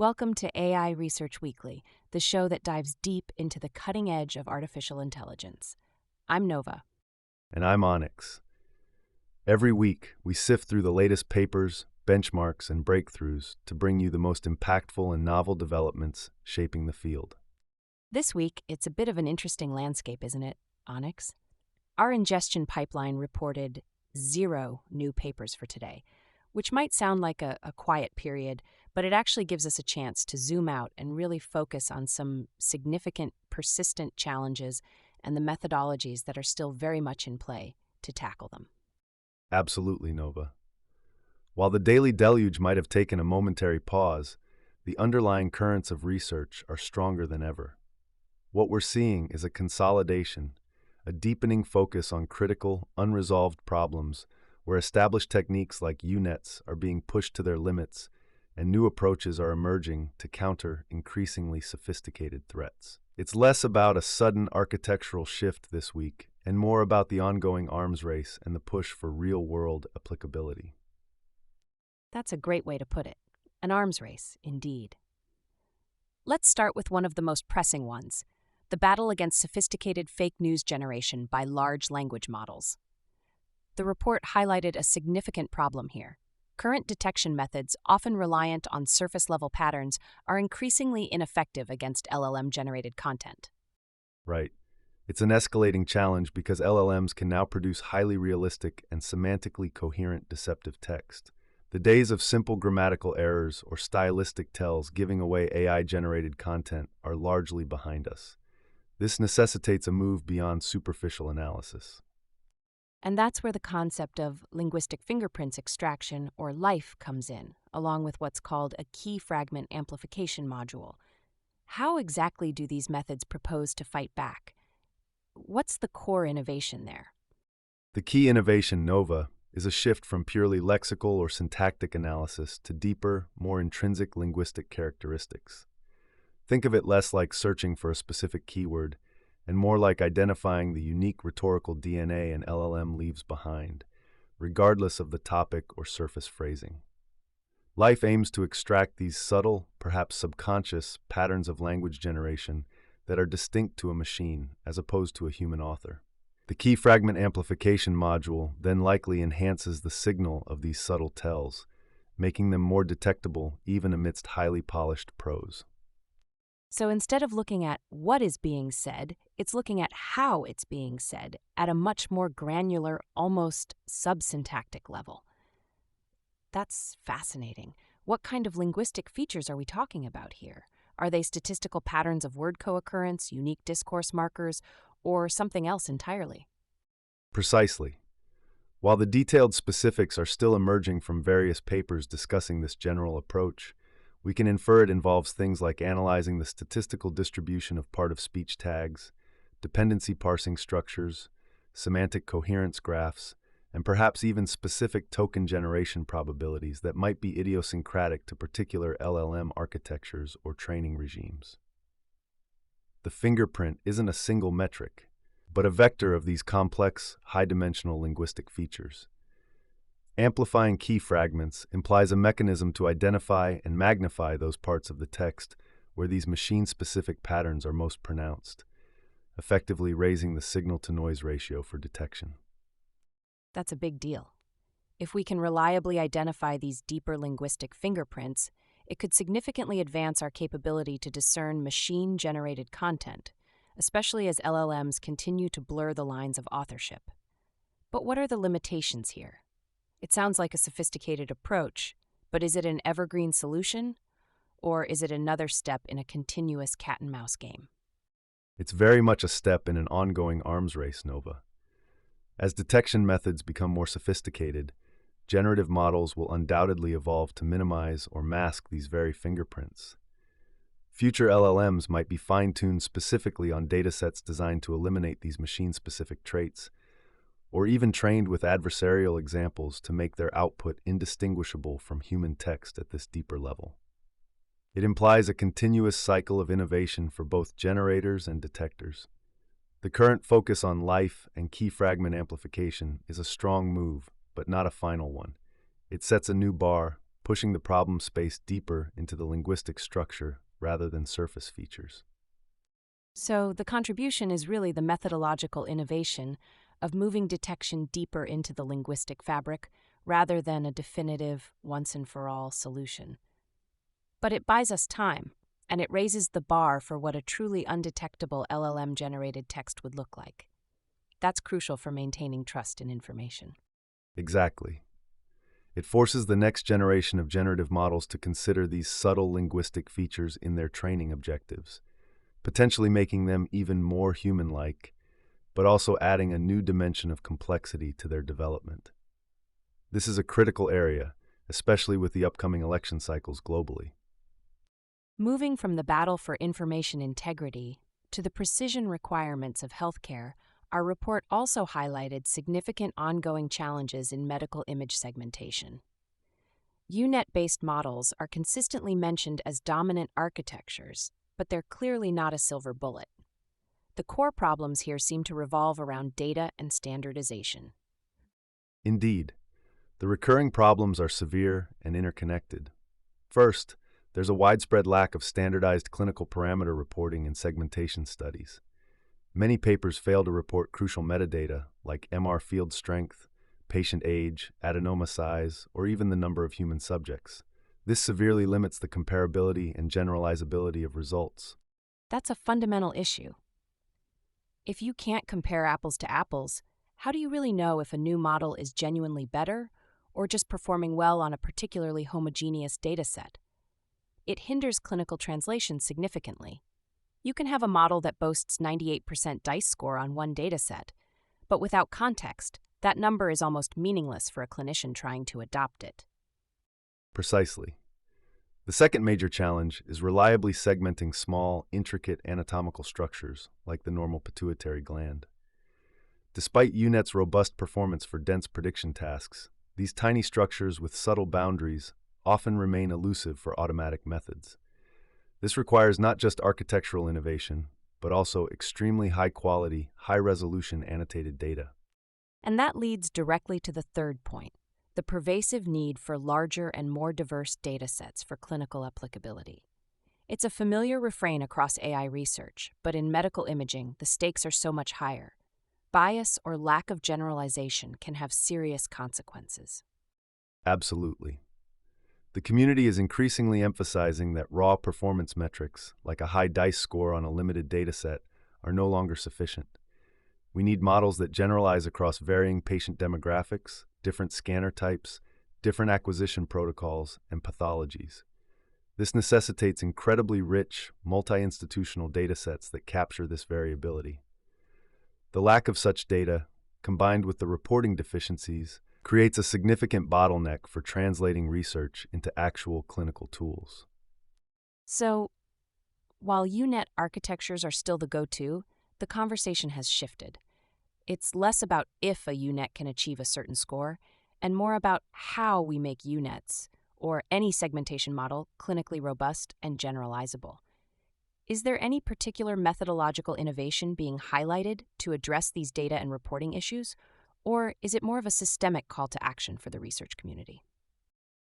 Welcome to AI Research Weekly, the show that dives deep into the cutting edge of artificial intelligence. I'm Nova. And I'm Onyx. Every week, we sift through the latest papers, benchmarks, and breakthroughs to bring you the most impactful and novel developments shaping the field. This week, it's a bit of an interesting landscape, isn't it, Onyx? Our ingestion pipeline reported 0 new papers for today, which might sound like a quiet period, but it actually gives us a chance to zoom out and really focus on some significant, persistent challenges and the methodologies that are still very much in play to tackle them. Absolutely, Nova. While the daily deluge might have taken a momentary pause, the underlying currents of research are stronger than ever. What we're seeing is a consolidation, a deepening focus on critical, unresolved problems where established techniques like UNets are being pushed to their limits and new approaches are emerging to counter increasingly sophisticated threats. It's less about a sudden architectural shift this week and more about the ongoing arms race and the push for real-world applicability. That's a great way to put it. An arms race, indeed. Let's start with one of the most pressing ones, the battle against sophisticated fake news generation by large language models. The report highlighted a significant problem here. Current detection methods, often reliant on surface-level patterns, are increasingly ineffective against LLM-generated content. Right. It's an escalating challenge because LLMs can now produce highly realistic and semantically coherent deceptive text. The days of simple grammatical errors or stylistic tells giving away AI-generated content are largely behind us. This necessitates a move beyond superficial analysis. And that's where the concept of linguistic fingerprints extraction, or LIFE, comes in, along with what's called a key-fragment amplification module. How exactly do these methods propose to fight back? What's the core innovation there? The key innovation, Nova, is a shift from purely lexical or syntactic analysis to deeper, more intrinsic linguistic characteristics. Think of it less like searching for a specific keyword and more like identifying the unique rhetorical DNA an LLM leaves behind, regardless of the topic or surface phrasing. LIFE aims to extract these subtle, perhaps subconscious, patterns of language generation that are distinct to a machine as opposed to a human author. The key-fragment amplification module then likely enhances the signal of these subtle tells, making them more detectable even amidst highly polished prose. So instead of looking at what is being said, it's looking at how it's being said at a much more granular, almost subsyntactic level. That's fascinating. What kind of linguistic features are we talking about here? Are they statistical patterns of word co-occurrence, unique discourse markers, or something else entirely? Precisely. While the detailed specifics are still emerging from various papers discussing this general approach, we can infer it involves things like analyzing the statistical distribution of part-of-speech tags, dependency parsing structures, semantic coherence graphs, and perhaps even specific token generation probabilities that might be idiosyncratic to particular LLM architectures or training regimes. The fingerprint isn't a single metric, but a vector of these complex, high-dimensional linguistic features. Amplifying key fragments implies a mechanism to identify and magnify those parts of the text where these machine-specific patterns are most pronounced, effectively raising the signal-to-noise ratio for detection. That's a big deal. If we can reliably identify these deeper linguistic fingerprints, it could significantly advance our capability to discern machine-generated content, especially as LLMs continue to blur the lines of authorship. But what are the limitations here? It sounds like a sophisticated approach, but is it an evergreen solution? Or is it another step in a continuous cat-and-mouse game? It's very much a step in an ongoing arms race, Nova. As detection methods become more sophisticated, generative models will undoubtedly evolve to minimize or mask these very fingerprints. Future LLMs might be fine-tuned specifically on datasets designed to eliminate these machine-specific traits, or even trained with adversarial examples to make their output indistinguishable from human text at this deeper level. It implies a continuous cycle of innovation for both generators and detectors. The current focus on LIFE and key-fragment amplification is a strong move, but not a final one. It sets a new bar, pushing the problem space deeper into the linguistic structure rather than surface features. So, the contribution is really the methodological innovation of moving detection deeper into the linguistic fabric rather than a definitive, once and for all solution. But it buys us time, and it raises the bar for what a truly undetectable LLM-generated text would look like. That's crucial for maintaining trust in information. Exactly. It forces the next generation of generative models to consider these subtle linguistic features in their training objectives, potentially making them even more human-like, but also adding a new dimension of complexity to their development. This is a critical area, especially with the upcoming election cycles globally. Moving from the battle for information integrity to the precision requirements of healthcare, our report also highlighted significant ongoing challenges in medical image segmentation. UNet-based models are consistently mentioned as dominant architectures, but they're clearly not a silver bullet. The core problems here seem to revolve around data and standardization. Indeed, the recurring problems are severe and interconnected. First, there's a widespread lack of standardized clinical parameter reporting in segmentation studies. Many papers fail to report crucial metadata like MR field strength, patient age, adenoma size, or even the number of human subjects. This severely limits the comparability and generalizability of results. That's a fundamental issue. If you can't compare apples to apples, how do you really know if a new model is genuinely better or just performing well on a particularly homogeneous dataset? It hinders clinical translation significantly. You can have a model that boasts 98% dice score on one dataset, but without context, that number is almost meaningless for a clinician trying to adopt it. Precisely. The second major challenge is reliably segmenting small, intricate anatomical structures like the normal pituitary gland. Despite UNet's robust performance for dense prediction tasks, these tiny structures with subtle boundaries often remain elusive for automatic methods. This requires not just architectural innovation, but also extremely high-quality, high-resolution annotated data. And that leads directly to the third point, the pervasive need for larger and more diverse datasets for clinical applicability. It's a familiar refrain across AI research, but in medical imaging, the stakes are so much higher. Bias or lack of generalization can have serious consequences. Absolutely. The community is increasingly emphasizing that raw performance metrics, like a high dice score on a limited dataset, are no longer sufficient. We need models that generalize across varying patient demographics, different scanner types, different acquisition protocols, and pathologies. This necessitates incredibly rich, multi-institutional datasets that capture this variability. The lack of such data, combined with the reporting deficiencies, creates a significant bottleneck for translating research into actual clinical tools. So, while UNet architectures are still the go-to, the conversation has shifted. It's less about if a UNet can achieve a certain score, and more about how we make UNets, or any segmentation model, clinically robust and generalizable. Is there any particular methodological innovation being highlighted to address these data and reporting issues, or is it more of a systemic call to action for the research community?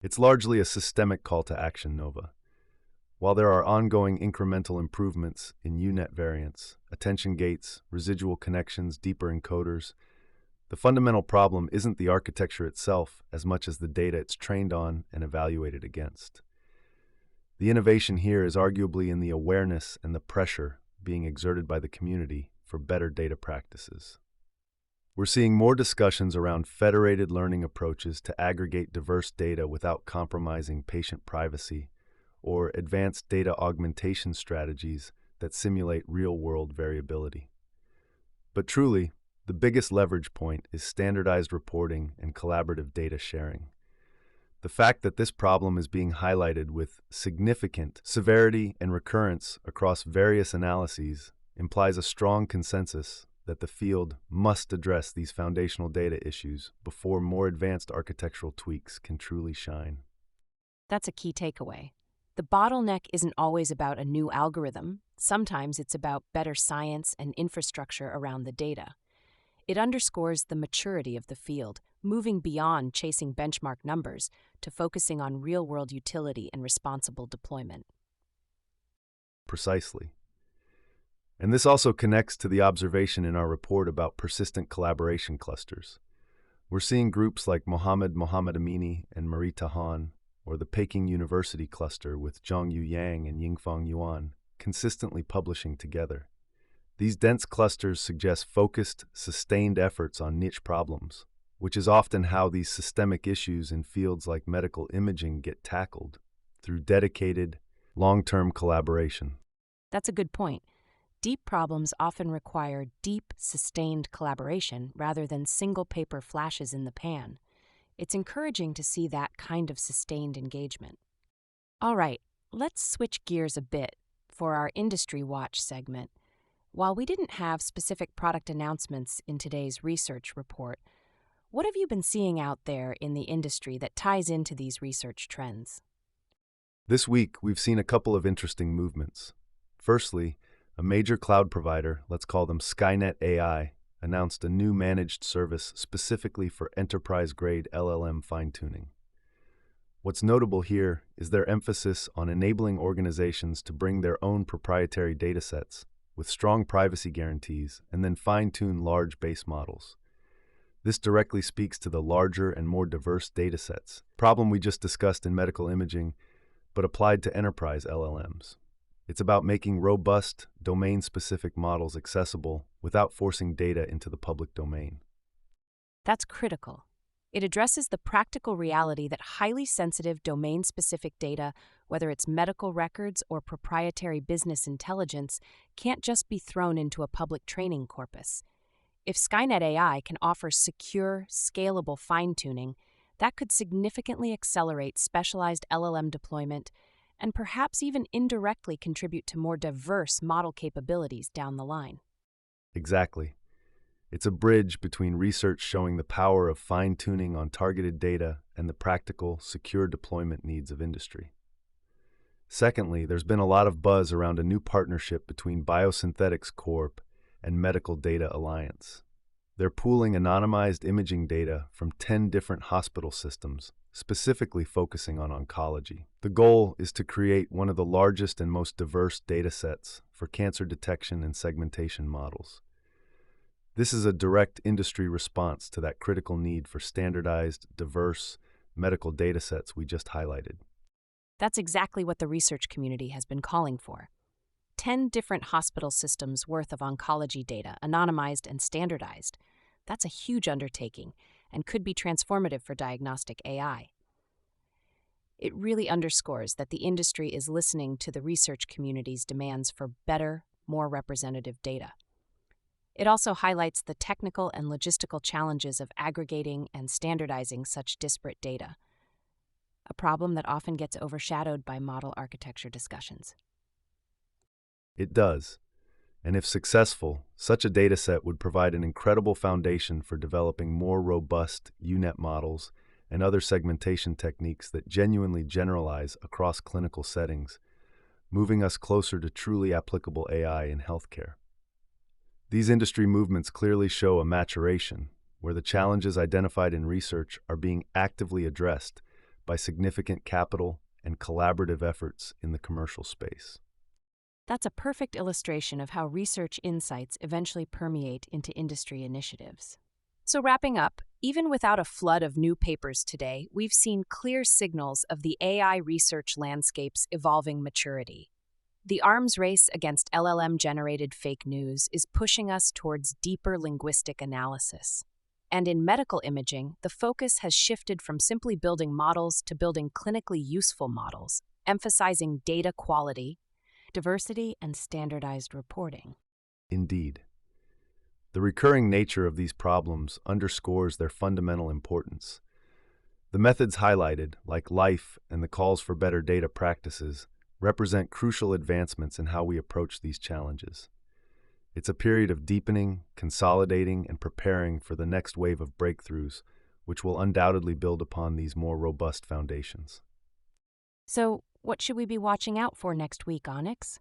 It's largely a systemic call to action, Nova. While there are ongoing incremental improvements in UNet variants, attention gates, residual connections, deeper encoders, the fundamental problem isn't the architecture itself as much as the data it's trained on and evaluated against. The innovation here is arguably in the awareness and the pressure being exerted by the community for better data practices. We're seeing more discussions around federated learning approaches to aggregate diverse data without compromising patient privacy, or advanced data augmentation strategies that simulate real-world variability. But truly, the biggest leverage point is standardized reporting and collaborative data sharing. The fact that this problem is being highlighted with significant severity and recurrence across various analyses implies a strong consensus that the field must address these foundational data issues before more advanced architectural tweaks can truly shine. That's a key takeaway. The bottleneck isn't always about a new algorithm. Sometimes it's about better science and infrastructure around the data. It underscores the maturity of the field, moving beyond chasing benchmark numbers to focusing on real-world utility and responsible deployment. Precisely. And this also connects to the observation in our report about persistent collaboration clusters. We're seeing groups like Mohammed Amini and Marie Tahan, or the Peking University cluster with Zhongyu Yang and Yingfang Yuan, consistently publishing together. These dense clusters suggest focused, sustained efforts on niche problems, which is often how these systemic issues in fields like medical imaging get tackled, through dedicated, long-term collaboration. That's a good point. Deep problems often require deep, sustained collaboration rather than single paper flashes in the pan. It's encouraging to see that kind of sustained engagement. All right, let's switch gears a bit for our Industry Watch segment. While we didn't have specific product announcements in today's research report, what have you been seeing out there in the industry that ties into these research trends? This week, we've seen a couple of interesting movements. Firstly, a major cloud provider, let's call them Skynet AI, announced a new managed service specifically for enterprise-grade LLM fine-tuning. What's notable here is their emphasis on enabling organizations to bring their own proprietary datasets with strong privacy guarantees and then fine-tune large base models. This directly speaks to the larger and more diverse datasets, problem we just discussed in medical imaging, but applied to enterprise LLMs. It's about making robust, domain-specific models accessible without forcing data into the public domain. That's critical. It addresses the practical reality that highly sensitive domain-specific data, whether it's medical records or proprietary business intelligence, can't just be thrown into a public training corpus. If Skynet AI can offer secure, scalable fine-tuning, that could significantly accelerate specialized LLM deployment and perhaps even indirectly contribute to more diverse model capabilities down the line. Exactly. It's a bridge between research showing the power of fine-tuning on targeted data and the practical, secure deployment needs of industry. Secondly, there's been a lot of buzz around a new partnership between Biosynthetics Corp and Medical Data Alliance. They're pooling anonymized imaging data from 10 different hospital systems, specifically focusing on oncology. The goal is to create one of the largest and most diverse datasets for cancer detection and segmentation models. This is a direct industry response to that critical need for standardized, diverse medical datasets we just highlighted. That's exactly what the research community has been calling for. 10 different hospital systems worth of oncology data, anonymized and standardized. That's a huge undertaking and could be transformative for diagnostic AI. It really underscores that the industry is listening to the research community's demands for better, more representative data. It also highlights the technical and logistical challenges of aggregating and standardizing such disparate data, a problem that often gets overshadowed by model architecture discussions. It does. And if successful, such a dataset would provide an incredible foundation for developing more robust UNet models and other segmentation techniques that genuinely generalize across clinical settings, moving us closer to truly applicable AI in healthcare. These industry movements clearly show a maturation, where the challenges identified in research are being actively addressed by significant capital and collaborative efforts in the commercial space. That's a perfect illustration of how research insights eventually permeate into industry initiatives. So wrapping up, even without a flood of new papers today, we've seen clear signals of the AI research landscape's evolving maturity. The arms race against LLM-generated fake news is pushing us towards deeper linguistic analysis. And in medical imaging, the focus has shifted from simply building models to building clinically useful models, emphasizing data quality, diversity, and standardized reporting. Indeed. The recurring nature of these problems underscores their fundamental importance. The methods highlighted, like LIFE and the calls for better data practices, represent crucial advancements in how we approach these challenges. It's a period of deepening, consolidating, and preparing for the next wave of breakthroughs, which will undoubtedly build upon these more robust foundations. So, what should we be watching out for next week, Onyx?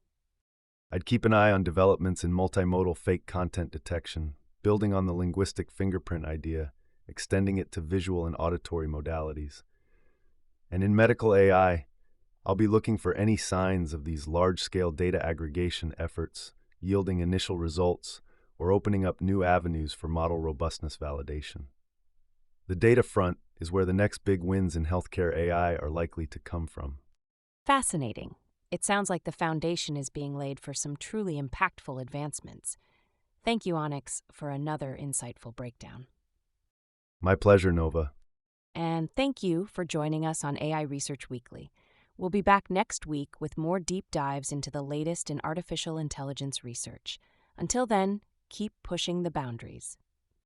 I'd keep an eye on developments in multimodal fake content detection, building on the linguistic fingerprint idea, extending it to visual and auditory modalities. And in medical AI, I'll be looking for any signs of these large-scale data aggregation efforts, yielding initial results, or opening up new avenues for model robustness validation. The data front is where the next big wins in healthcare AI are likely to come from. Fascinating. It sounds like the foundation is being laid for some truly impactful advancements. Thank you, Onyx, for another insightful breakdown. My pleasure, Nova. And thank you for joining us on AI Research Weekly. We'll be back next week with more deep dives into the latest in artificial intelligence research. Until then, keep pushing the boundaries.